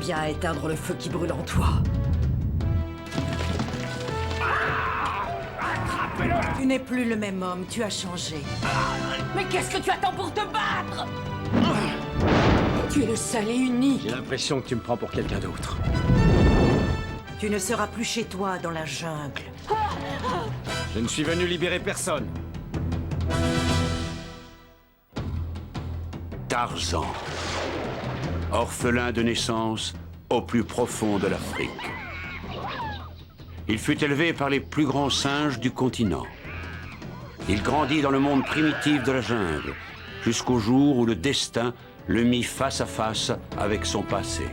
parviens à éteindre le feu qui brûle en toi. Tu n'es plus le même homme, tu as changé. Mais qu'est-ce que tu attends pour te battre? Tu es le seul et unique. J'ai l'impression que tu me prends pour quelqu'un d'autre. Tu ne seras plus chez toi dans la jungle. Je ne suis venu libérer personne. Tarzan, orphelin de naissance au plus profond de l'Afrique. Il fut élevé par les plus grands singes du continent. Il grandit dans le monde primitif de la jungle, jusqu'au jour où le destin le mit face à face avec son passé.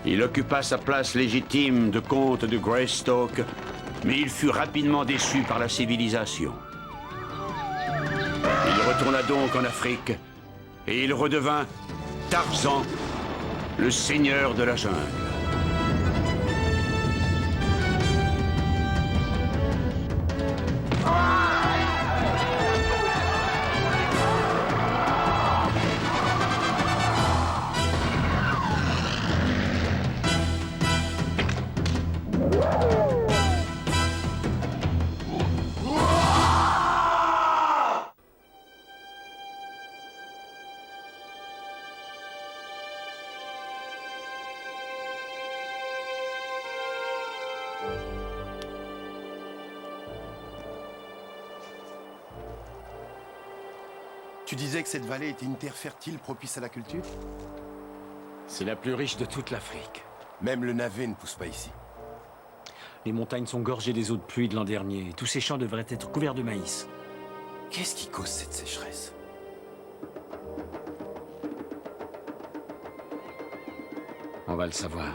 Il occupa sa place légitime de comte de Greystoke, mais il fut rapidement déçu par la civilisation. Il retourna donc en Afrique, et il redevint Tarzan, le seigneur de la jungle. Tu disais que cette vallée était une terre fertile propice à la culture? C'est la plus riche de toute l'Afrique. Même le navet ne pousse pas ici. Les montagnes sont gorgées des eaux de pluie de l'an dernier. Tous ces champs devraient être couverts de maïs. Qu'est-ce qui cause cette sécheresse? On va le savoir.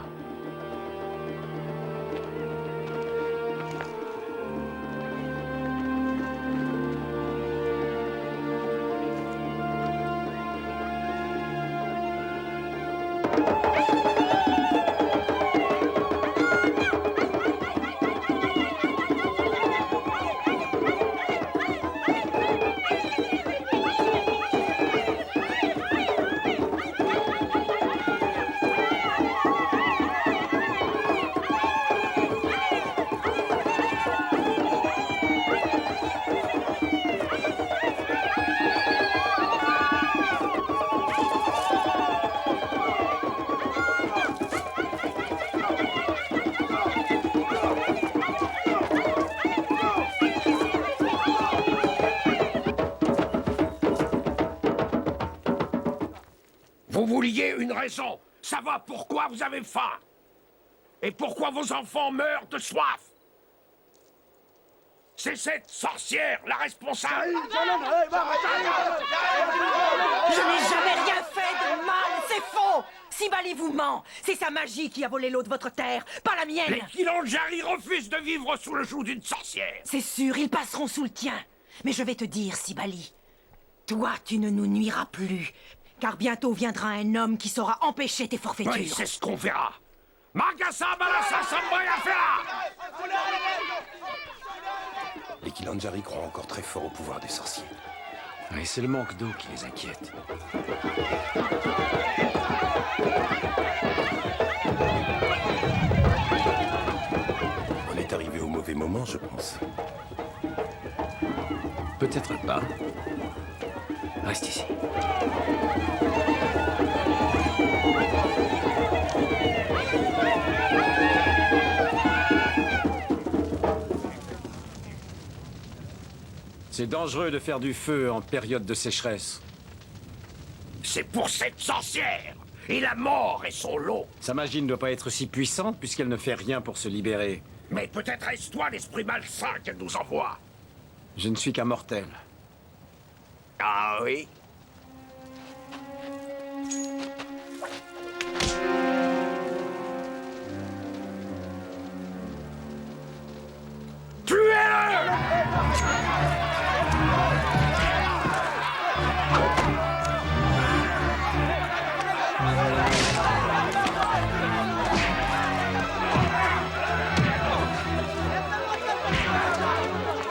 Vous vouliez une raison, savoir pourquoi vous avez faim. Et pourquoi vos enfants meurent de soif. C'est cette sorcière, la responsable. Je n'ai jamais rien fait de mal, c'est faux! Sibali vous ment! C'est sa magie qui a volé l'eau de votre terre, pas la mienne! Les Kilanjari refusent de vivre sous le joug d'une sorcière. C'est sûr, ils passeront sous le tien. Mais je vais te dire, Sibali, toi, tu ne nous nuiras plus. Car bientôt viendra un homme qui saura empêcher tes forfaitures. Oui, c'est ce qu'on verra. Magasa Balasa Samboya Fera. Les Kilanjari croient encore très fort au pouvoir des sorciers. Et c'est le manque d'eau qui les inquiète. On est arrivé au mauvais moment, je pense. Peut-être pas. Reste ici. C'est dangereux de faire du feu en période de sécheresse. C'est pour cette sorcière. Et la mort est son lot. Sa magie ne doit pas être si puissante puisqu'elle ne fait rien pour se libérer. Mais peut-être est-ce toi l'esprit malsain qu'elle nous envoie. Je ne suis qu'un mortel. Ah oui?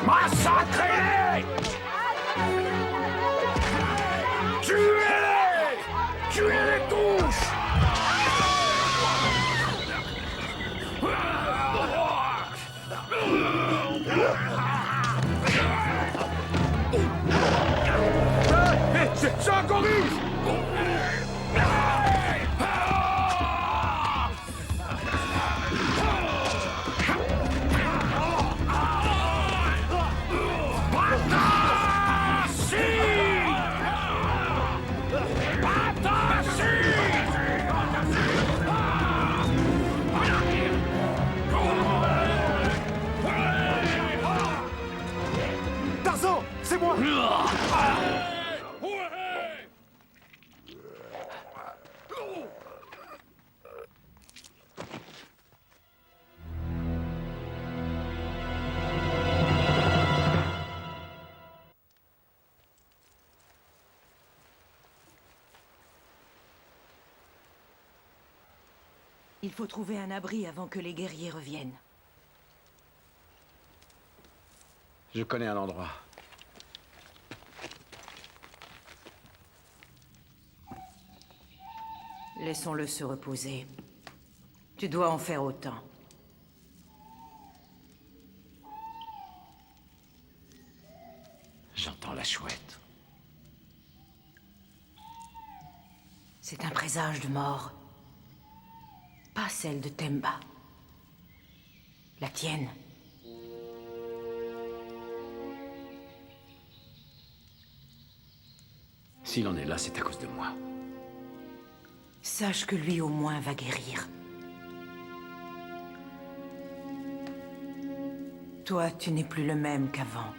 Massacrez-les! Tuez-les! Tuez-les tous! C'est un gorille! Tarzan, c'est moi! Il faut trouver un abri avant que les guerriers reviennent. Je connais un endroit. Laissons-le se reposer. Tu dois en faire autant. J'entends la chouette. C'est un présage de mort. Pas celle de Temba. La tienne. S'il en est là, c'est à cause de moi. Sache que lui au moins va guérir. Toi, tu n'es plus le même qu'avant.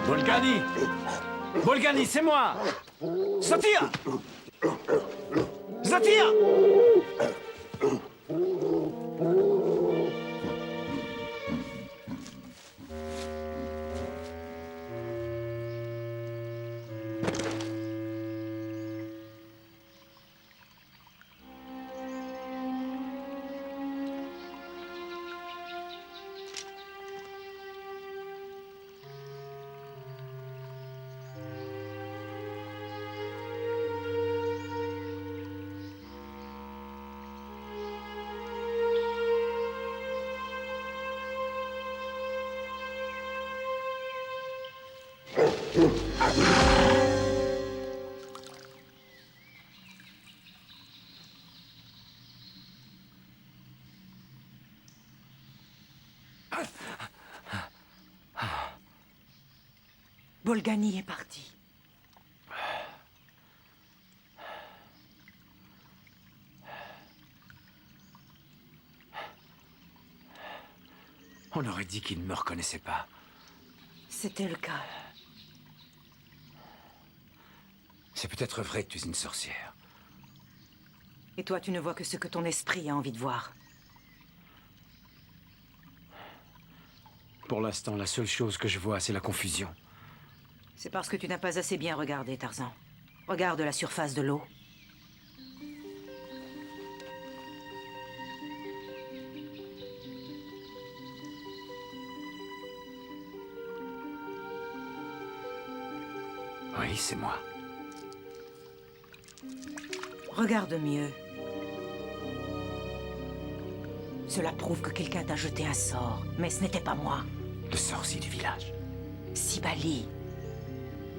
Bolgani! Bolgani, c'est moi! Zatir! Zatir! Bolgani est parti. On aurait dit qu'il ne me reconnaissait pas. C'était le cas. C'est peut-être vrai que tu es une sorcière. Et toi, tu ne vois que ce que ton esprit a envie de voir. Pour l'instant, la seule chose que je vois, c'est la confusion. C'est parce que tu n'as pas assez bien regardé, Tarzan. Regarde la surface de l'eau. Oui, c'est moi. Regarde mieux. Cela prouve que quelqu'un t'a jeté un sort, mais ce n'était pas moi. Le sorcier du village. Sibali.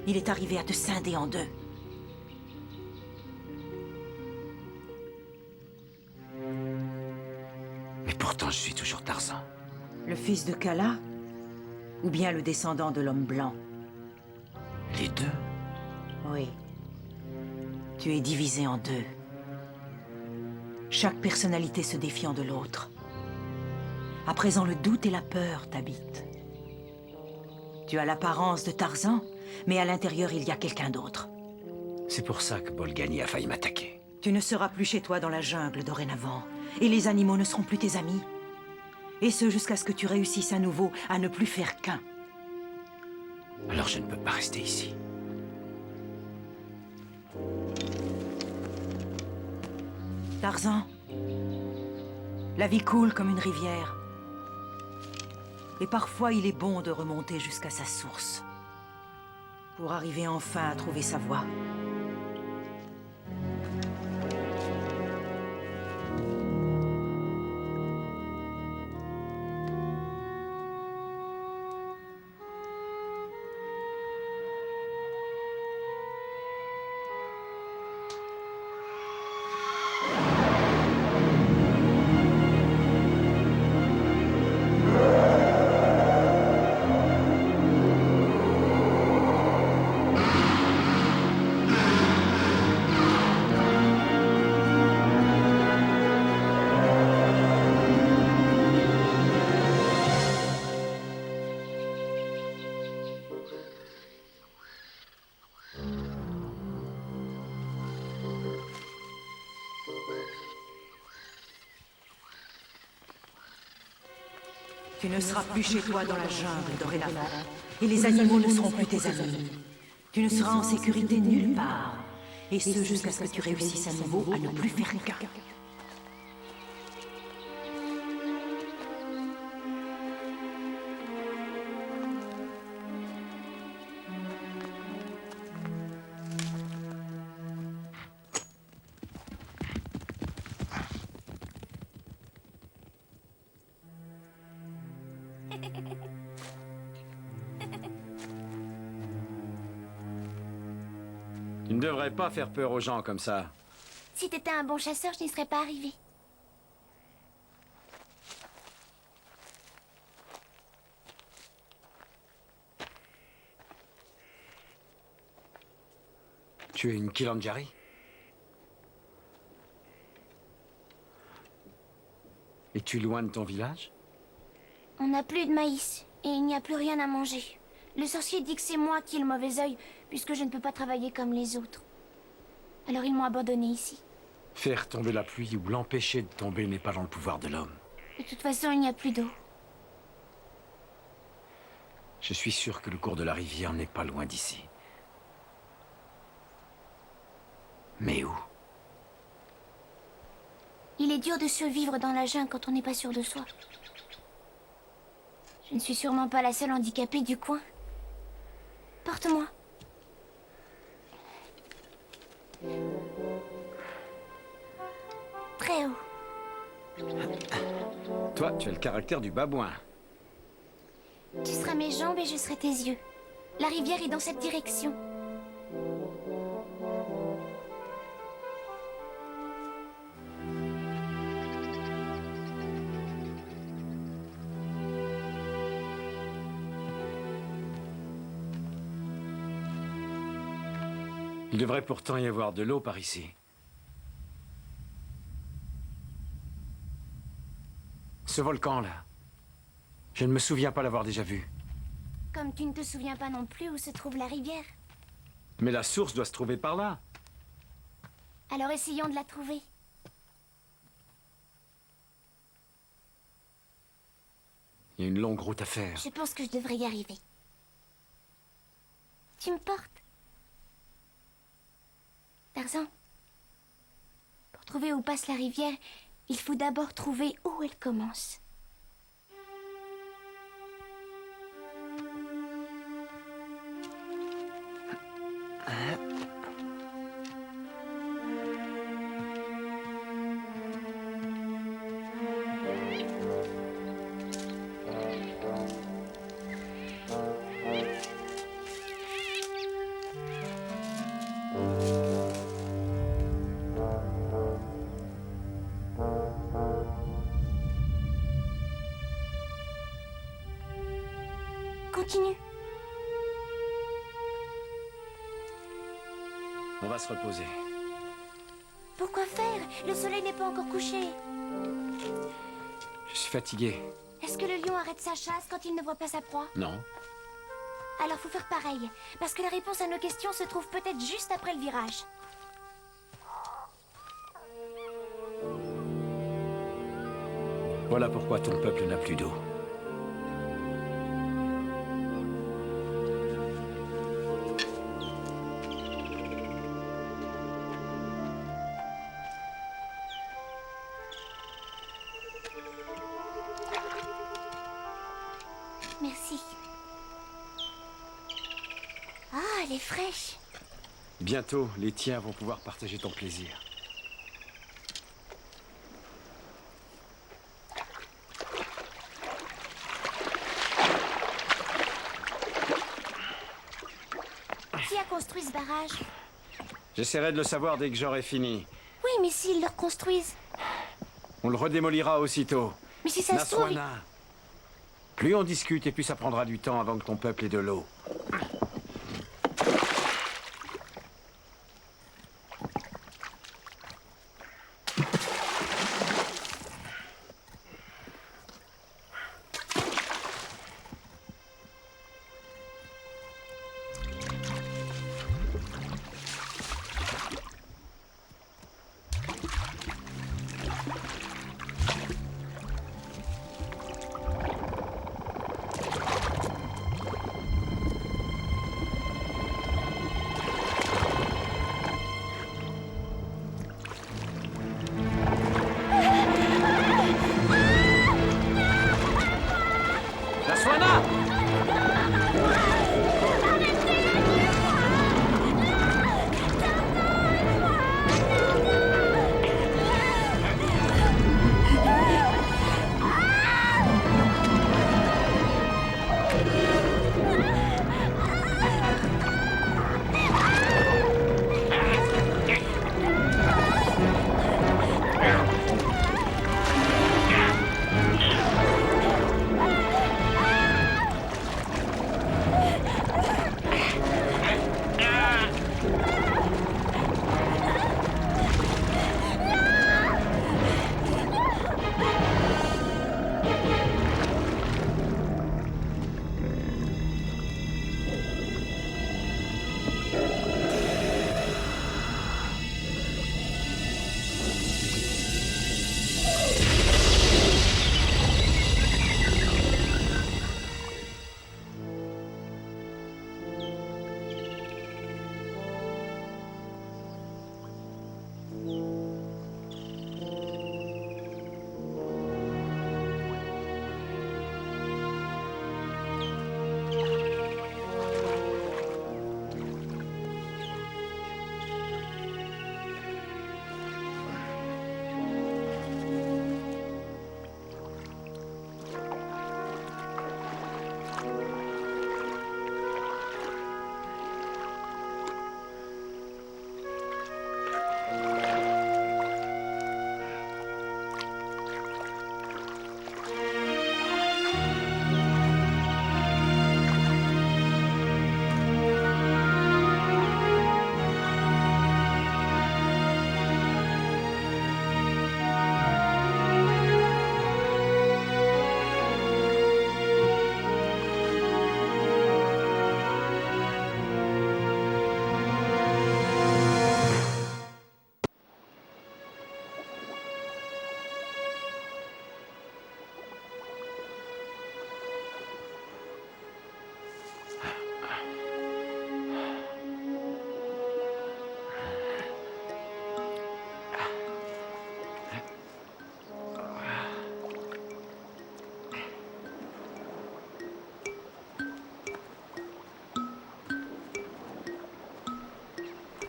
Il est arrivé à te scinder en deux. Mais pourtant, je suis toujours Tarzan. Le fils de Kala? Ou bien le descendant de l'homme blanc? Les deux? Oui. Tu es divisé en deux. Chaque personnalité se défiant de l'autre. À présent, le doute et la peur t'habitent. Tu as l'apparence de Tarzan, mais à l'intérieur, il y a quelqu'un d'autre. C'est pour ça que Bolgani a failli m'attaquer. Tu ne seras plus chez toi dans la jungle dorénavant, et les animaux ne seront plus tes amis. Et ce, jusqu'à ce que tu réussisses à nouveau à ne plus faire qu'un. Alors je ne peux pas rester ici. Tarzan, la vie coule comme une rivière. Et parfois, il est bon de remonter jusqu'à sa source. Pour arriver enfin à trouver sa voie. Tu ne seras plus chez toi dans la jungle dorénavant. Et les animaux ne seront plus tes amis. Tu ne seras en sécurité nulle part. Et ce, jusqu'à ce que tu réussisses à nouveau à ne plus faire qu'un. Tu ne devrais pas faire peur aux gens comme ça. Si t'étais un bon chasseur, je n'y serais pas arrivé. Tu es une Kilanjari? Es-tu loin de ton village? On n'a plus de maïs, et il n'y a plus rien à manger. Le sorcier dit que c'est moi qui ai le mauvais œil, puisque je ne peux pas travailler comme les autres. Alors ils m'ont abandonné ici. Faire tomber la pluie ou l'empêcher de tomber n'est pas dans le pouvoir de l'homme. De toute façon, il n'y a plus d'eau. Je suis sûr que le cours de la rivière n'est pas loin d'ici. Mais où? Il est dur de survivre dans la jungle quand on n'est pas sûr de soi. Je ne suis sûrement pas la seule handicapée du coin. Porte-moi. Très haut. Toi, tu as le caractère du babouin. Tu seras mes jambes et je serai tes yeux. La rivière est dans cette direction. Il devrait pourtant y avoir de l'eau par ici. Ce volcan-là, je ne me souviens pas l'avoir déjà vu. Comme tu ne te souviens pas non plus où se trouve la rivière. Mais la source doit se trouver par là. Alors essayons de la trouver. Il y a une longue route à faire. Je pense que je devrais y arriver. Tu me portes? Tarzan, pour trouver où passe la rivière, il faut d'abord trouver où elle commence. Continue. On va se reposer. Pourquoi faire? Le soleil n'est pas encore couché. Je suis fatigué. Est-ce que le lion arrête sa chasse quand il ne voit pas sa proie? Non. Alors faut faire pareil, parce que la réponse à nos questions se trouve peut-être juste après le virage. Voilà pourquoi ton peuple n'a plus d'eau. Merci. Ah, elle est fraîche. Bientôt, les tiens vont pouvoir partager ton plaisir. Qui a construit ce barrage? J'essaierai de le savoir dès que j'aurai fini. Oui, mais s'ils le reconstruisent. On le redémolira aussitôt. Mais si ça se trouve... Naswana. Plus on discute et plus ça prendra du temps avant que ton peuple ait de l'eau. Naswana!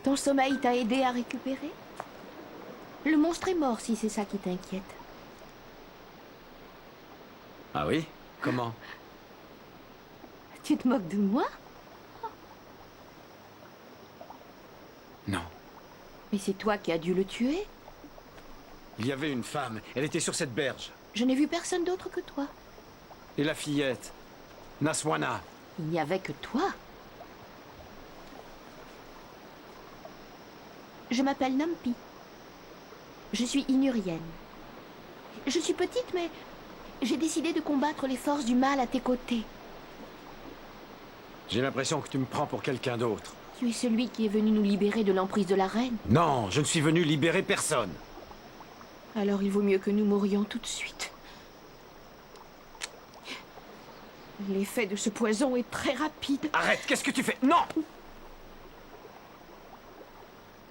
Ton sommeil t'a aidé à récupérer? Le monstre est mort si c'est ça qui t'inquiète. Ah oui? Comment? Tu te moques de moi? Non. Mais c'est toi qui as dû le tuer. Il y avait une femme. Elle était sur cette berge. Je n'ai vu personne d'autre que toi. Et la fillette. Naswana. Il n'y avait que toi. Je m'appelle Nampi. Je suis inurienne. Je suis petite, mais j'ai décidé de combattre les forces du mal à tes côtés. J'ai l'impression que tu me prends pour quelqu'un d'autre. Tu es celui qui est venu nous libérer de l'emprise de la reine. Non, je ne suis venu libérer personne. Alors il vaut mieux que nous mourions tout de suite. L'effet de ce poison est très rapide. Arrête, qu'est-ce que tu fais? Non!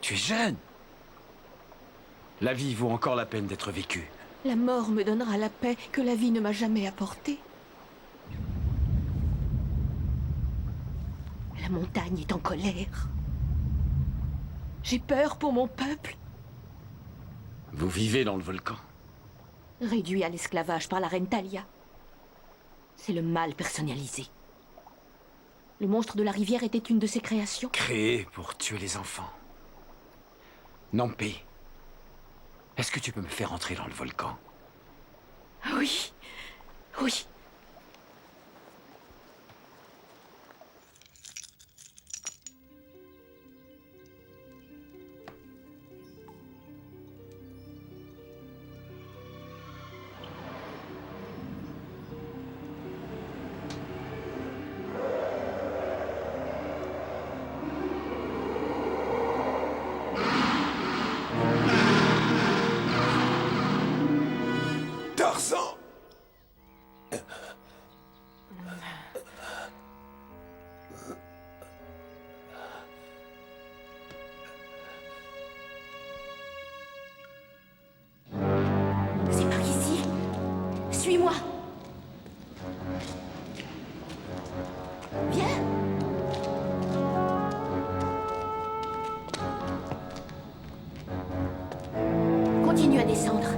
Tu es jeune. La vie vaut encore la peine d'être vécue. La mort me donnera la paix que la vie ne m'a jamais apportée. La montagne est en colère. J'ai peur pour mon peuple. Vous vivez dans le volcan. Réduit à l'esclavage par la reine Thalia. C'est le mal personnalisé. Le monstre de la rivière était une de ses créations. Créé pour tuer les enfants. Nampé, est-ce que tu peux me faire entrer dans le volcan? Oui, oui. Tarzan! C'est par ici. Suis-moi. Viens. Continue à descendre.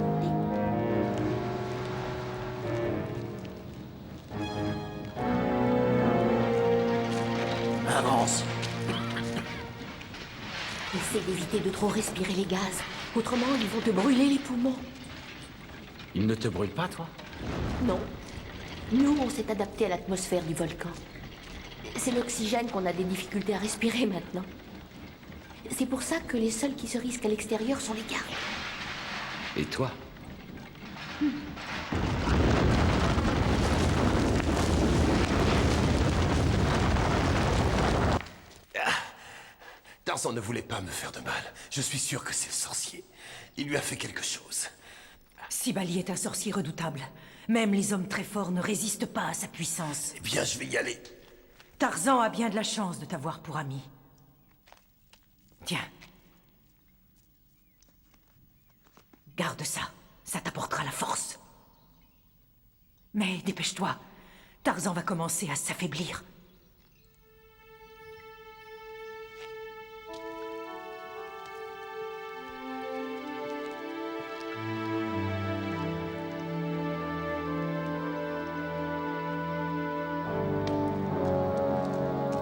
Avance. Essaie d'éviter de trop respirer les gaz. Autrement, ils vont te brûler les poumons. Il ne te brûle pas, toi? Non. Nous, on s'est adapté à l'atmosphère du volcan. C'est l'oxygène qu'on a des difficultés à respirer maintenant. C'est pour ça que les seuls qui se risquent à l'extérieur sont les gardes. Et toi? Tarzan ne voulait pas me faire de mal. Je suis sûr que c'est le sorcier. Il lui a fait quelque chose. Sibali est un sorcier redoutable. Même les hommes très forts ne résistent pas à sa puissance. Eh bien, je vais y aller. Tarzan a bien de la chance de t'avoir pour ami. Tiens. Garde ça. Ça t'apportera la force. Mais dépêche-toi. Tarzan va commencer à s'affaiblir.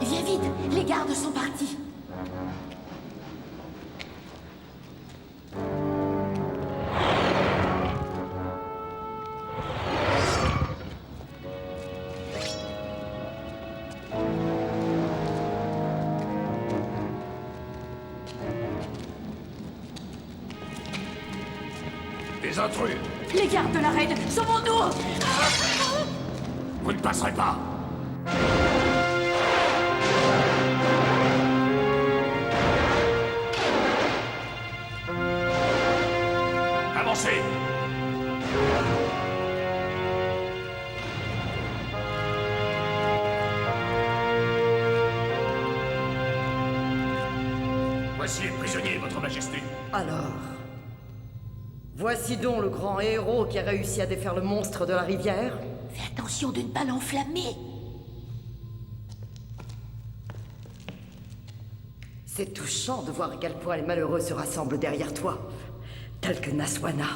Viens vite, les gardes sont partis. Des intrus! Les gardes de la reine sont mon dos. Vous ne passerez pas! Avancez! Voici les prisonniers, votre majesté. Alors, voici donc le grand héros qui a réussi à défaire le monstre de la rivière. Fais attention d'une balle enflammée. C'est touchant de voir à quel point les malheureux se rassemblent derrière toi, tels que Naswana,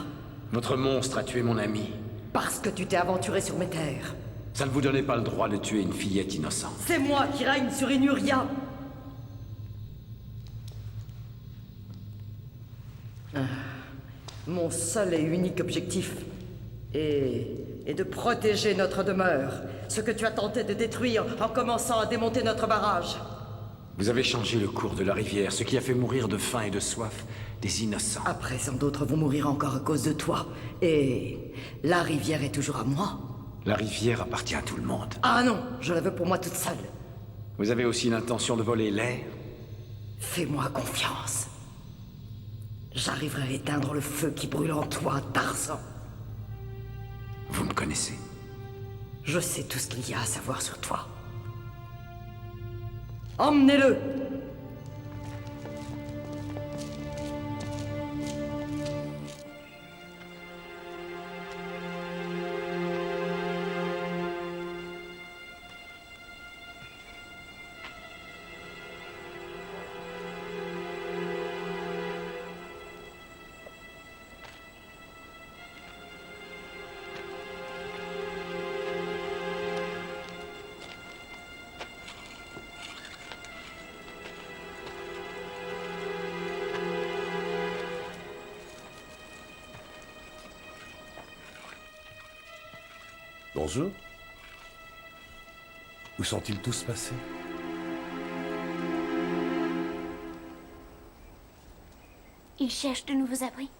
Votre monstre a tué mon ami. parce que tu t'es aventuré sur mes terres. Ça ne vous donnait pas le droit de tuer une fillette innocente. C'est moi qui règne sur Inuria. Mon seul et unique objectif est de protéger notre demeure, ce que tu as tenté de détruire en commençant à démonter notre barrage. Vous avez changé le cours de la rivière, ce qui a fait mourir de faim et de soif des innocents. À présent, d'autres vont mourir encore à cause de toi. Et la rivière est toujours à moi. La rivière appartient à tout le monde. Ah non, je la veux pour moi toute seule. Vous avez aussi l'intention de voler l'air? Fais-moi confiance. J'arriverai à éteindre le feu qui brûle en toi, Tarzan. Vous me connaissez. Je sais tout ce qu'il y a à savoir sur toi. Emmenez-le! Bonjour. Où sont-ils tous passés? Ils cherchent de nouveaux abris.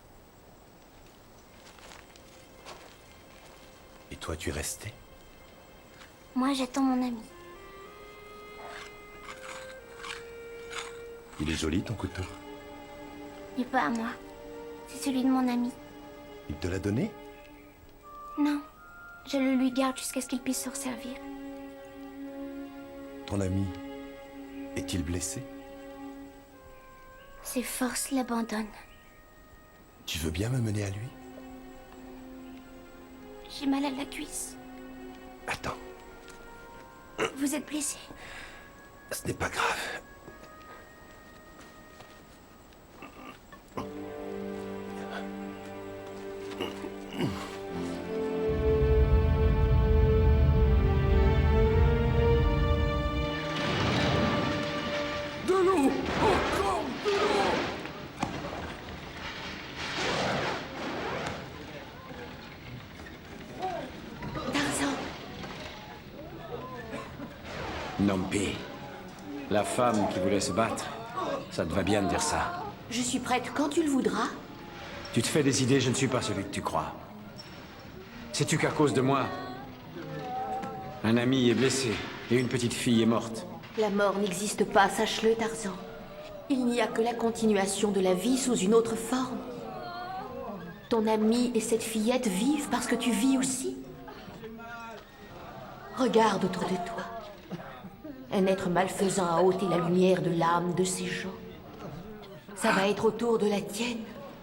Et toi, tu es resté? Moi, j'attends mon ami. Il est joli, ton couteau. Mais pas à moi. C'est celui de mon ami. Il te l'a donné? Non. Je le lui garde jusqu'à ce qu'il puisse s'en servir. Ton ami est-il blessé? Ses forces l'abandonnent. Tu veux bien me mener à lui? J'ai mal à la cuisse. Attends, Vous êtes blessé? ce n'est pas grave. De l'eau! Encore de l'eau! Tarzan, Nompi, la femme qui voulait se battre, ça te va bien de dire ça. je suis prête quand tu le voudras. Tu te fais des idées, je ne suis pas celui que tu crois. Sais-tu qu'à cause de moi, un ami est blessé et une petite fille est morte? La mort n'existe pas, sache-le, Tarzan. Il n'y a que la continuation de la vie sous une autre forme. Ton ami et cette fillette vivent parce que tu vis aussi. Regarde autour de toi. Un être malfaisant a ôté la lumière de l'âme de ces gens. Ça va être au tour de la tienne.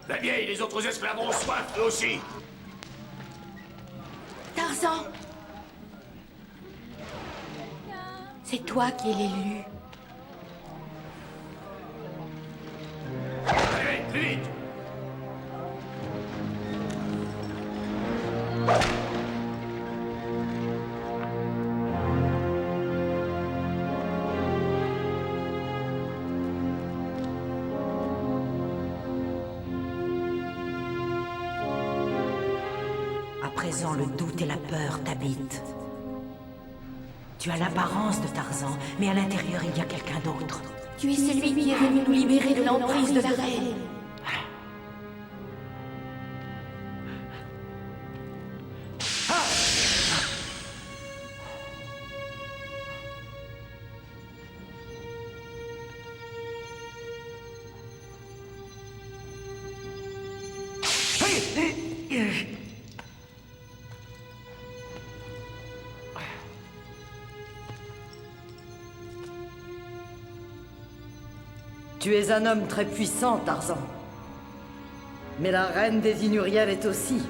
La vieille et les autres esclaves ont soif, eux aussi! Tarzan! C'est toi qui es l'élu. Allez, plus vite! À présent, le doute et la peur t'habitent. Tu as l'apparence de Tarzan, mais à l'intérieur, il y a quelqu'un d'autre. Tu es celui qui est venu nous libérer de l'emprise de la reine. Tu es un homme très puissant, Tarzan. Mais la reine des Inuriels est aussi.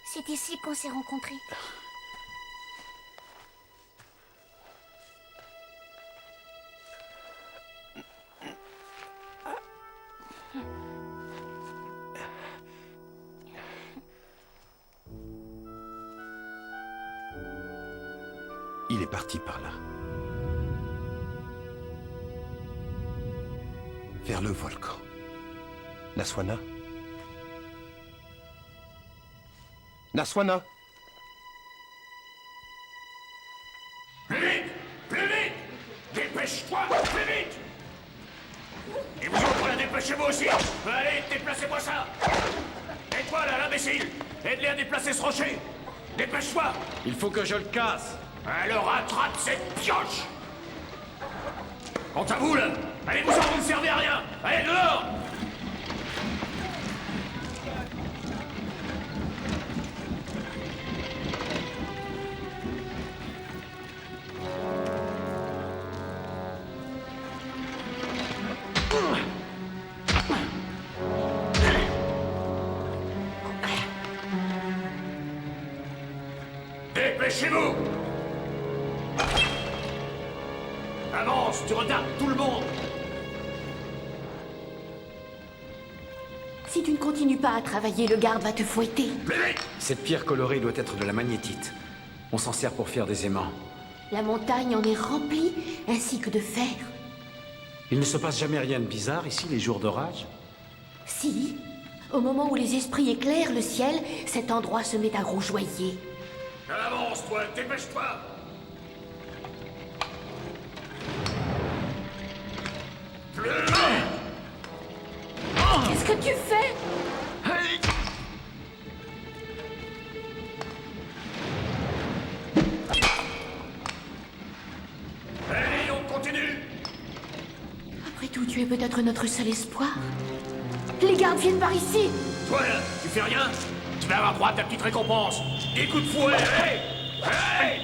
C'est ici qu'on s'est rencontrés. Il est parti par là. Vers le volcan. Naswana, Naswana. Plus vite! Plus vite! Dépêche-toi! Plus vite! Et vous autres, là, dépêchez-vous aussi! Allez, déplacez-moi ça! Et toi, là, l'imbécile! Aide-les à déplacer ce rocher! Dépêche-toi! Il faut que je le casse. Alors attrape cette pioche! Quant à vous, là! Allez-vous-en, vous ne servez à rien! Allez, dehors! Dépêchez-vous! Avance, tu retardes tout le monde! Si tu ne continues pas à travailler, le garde va te fouetter. Plus vite! Cette pierre colorée doit être de la magnétite. On s'en sert pour faire des aimants. La montagne en est remplie, ainsi que de fer. Il ne se passe jamais rien de bizarre ici, les jours d'orage? Si, au moment où les esprits éclairent le ciel, cet endroit se met à rougeoyer. Avance, toi, dépêche-toi! Plus vite! Qu'est-ce que tu fais? Allez, on continue! Après tout, tu es peut-être notre seul espoir. Les gardes viennent par ici. Toi, là, tu fais rien? Tu vas avoir droit à ta petite récompense! Des coups de fouet, hey! Hey!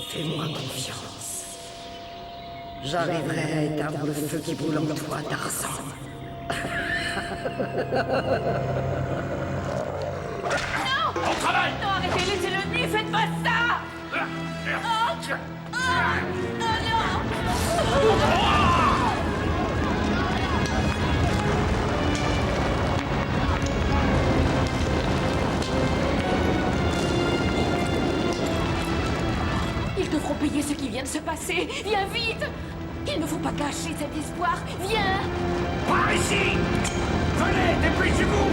Fais-moi confiance. J'arriverai à éteindre le feu qui brûle en toi, Tarzan. Au travail! Non, arrêtez, laissez-le nu, faites pas ça! Ils devront payer ce qui vient de se passer. Viens vite! Il ne faut pas gâcher cet espoir. Viens! Par ici! Venez, dépêchez-vous!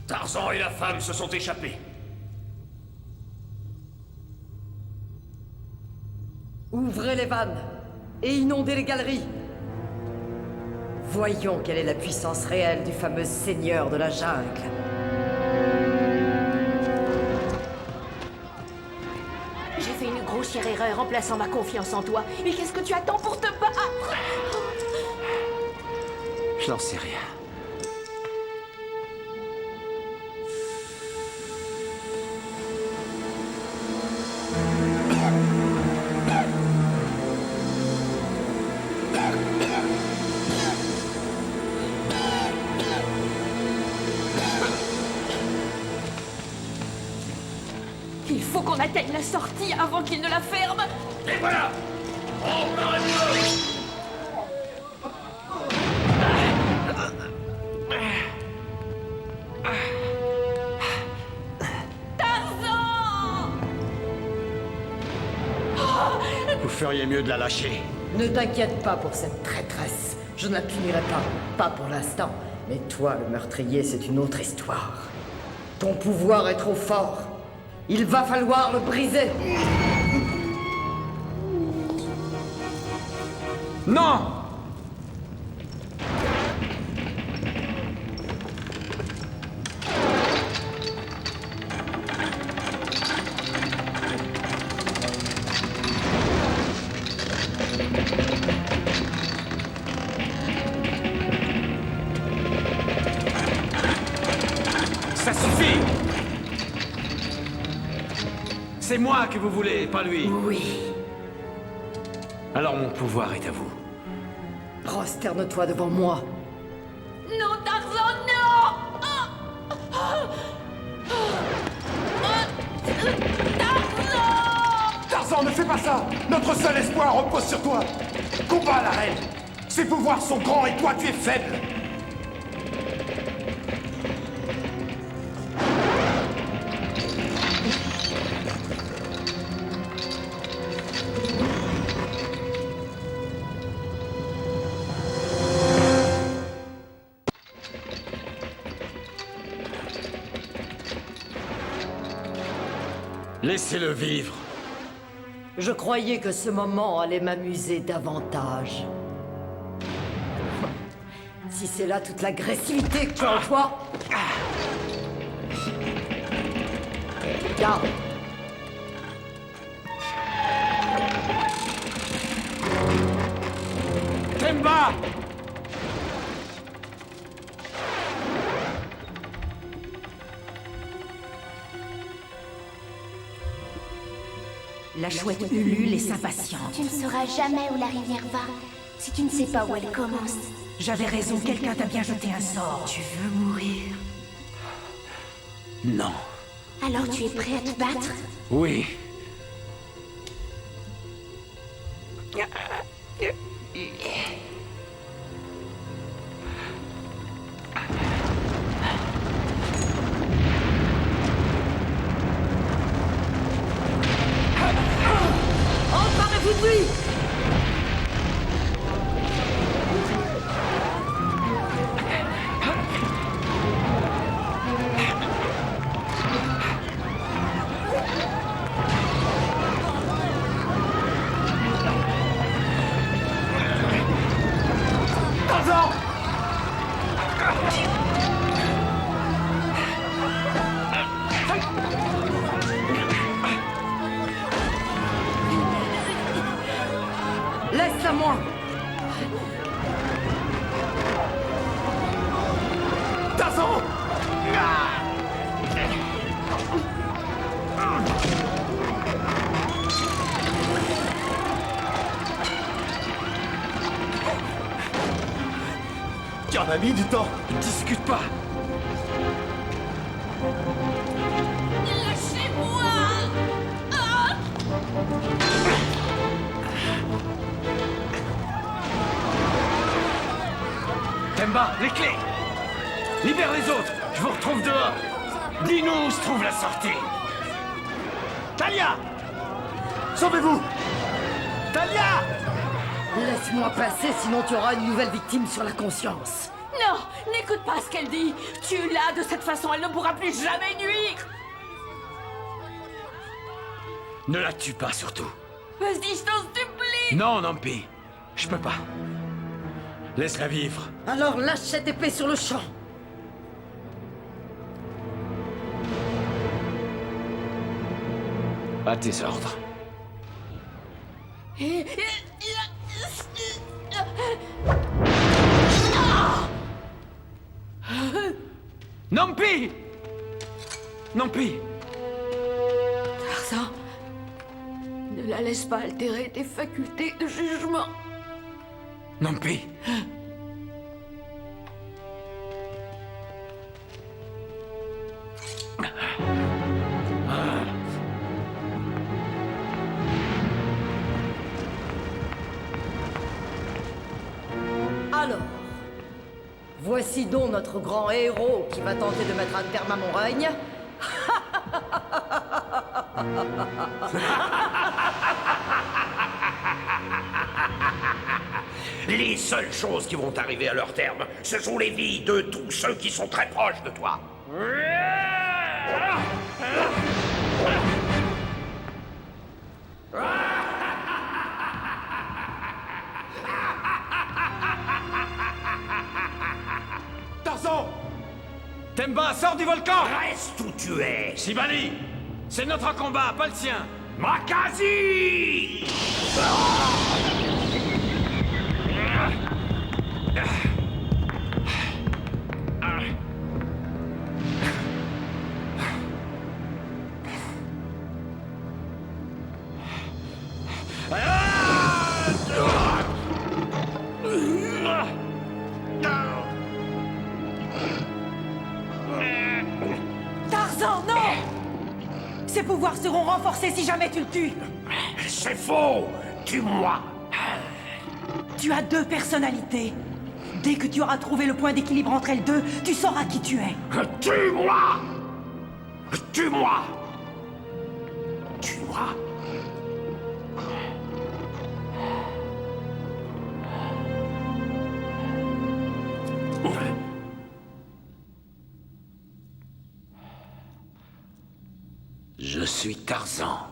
Tarzan et la femme se sont échappés. Ouvrez les vannes et inondez les galeries. Voyons quelle est la puissance réelle du fameux seigneur de la jungle. J'ai fait une grossière erreur en plaçant ma confiance en toi. Et qu'est-ce que tu attends pour te battre? Je n'en sais rien. Il faut qu'on atteigne la sortie avant qu'il ne la ferme. Et voilà! Emparez-vous! Vous feriez mieux de la lâcher. Ne t'inquiète pas pour cette traîtresse. Je ne la punirai pas. Pas pour l'instant. Mais toi, le meurtrier, c'est une autre histoire. Ton pouvoir est trop fort. Il va falloir le briser. Non! Ça suffit! C'est moi que vous voulez, pas lui. Oui. Alors mon pouvoir est à vous. Prosterne-toi devant moi. Non, Tarzan, non! Tarzan, ne fais pas ça! Notre seul espoir repose sur toi! Combat la reine! Ses pouvoirs sont grands et toi, tu es faible! Laissez-le vivre. Je croyais que ce moment allait m'amuser davantage. Si c'est là toute l'agressivité que tu as en toi... Garde. Temba! La chouette Ulule est impatiente. Tu ne sauras jamais où la rivière va, si tu ne sais pas où elle commence. J'avais raison, quelqu'un t'a bien jeté un sort. Tu veux mourir? Non. Alors tu es prêt à te battre? Oui. Emparez-vous de lui! Laisse-la moi! Tarzan! Tu en as mis du temps! Discute pas. Lâchez-moi! Temba, les clés! Libère les autres! Je vous retrouve dehors! Dis-nous où se trouve la sortie! Talia! Sauvez-vous! Talia! Laisse-moi passer, sinon tu auras une nouvelle victime sur la conscience. Non, n'écoute pas ce qu'elle dit. Tue-la de cette façon, elle ne pourra plus jamais nuire. Ne la tue pas, surtout. Vas-y, je t'en supplie. Non, Nampi. Je peux pas. Laisse-la vivre. Alors lâche cette épée sur le champ. À tes ordres. Nampi! Nampi! Tarzan, ne la laisse pas altérer tes facultés de jugement. Nampi! Alors, voici donc notre grand héros qui va tenter de mettre un terme à mon règne. Les seules choses qui vont arriver à leur terme, ce sont les vies de tous ceux qui sont très proches de toi. Tarzan! Temba, sors du volcan! Reste où tu es. Shibali! C'est notre combat, pas le sien! Makazi! Tarzan, non! Ses pouvoirs seront renforcés si jamais tu le tues. C'est faux! Tue-moi! Tu as deux personnalités. Dès que tu auras trouvé le point d'équilibre entre elles deux, tu sauras qui tu es. Tue-moi! Tue-moi! Tue-moi! Je suis Tarzan.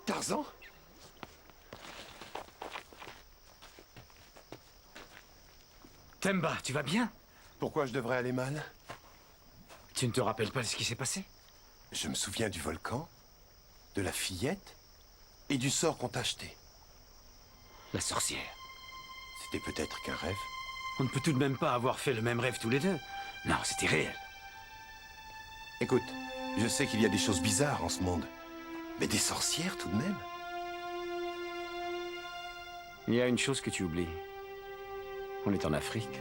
Tarzan? Temba, tu vas bien? Pourquoi je devrais aller mal? Tu ne te rappelles pas de ce qui s'est passé? Je me souviens du volcan, de la fillette et du sort qu'on t'a acheté. La sorcière. C'était peut-être qu'un rêve. On ne peut tout de même pas avoir fait le même rêve tous les deux. Non, c'était réel. Écoute, je sais qu'il y a des choses bizarres en ce monde. Mais des sorcières tout de même? Il y a une chose que tu oublies. On est en Afrique.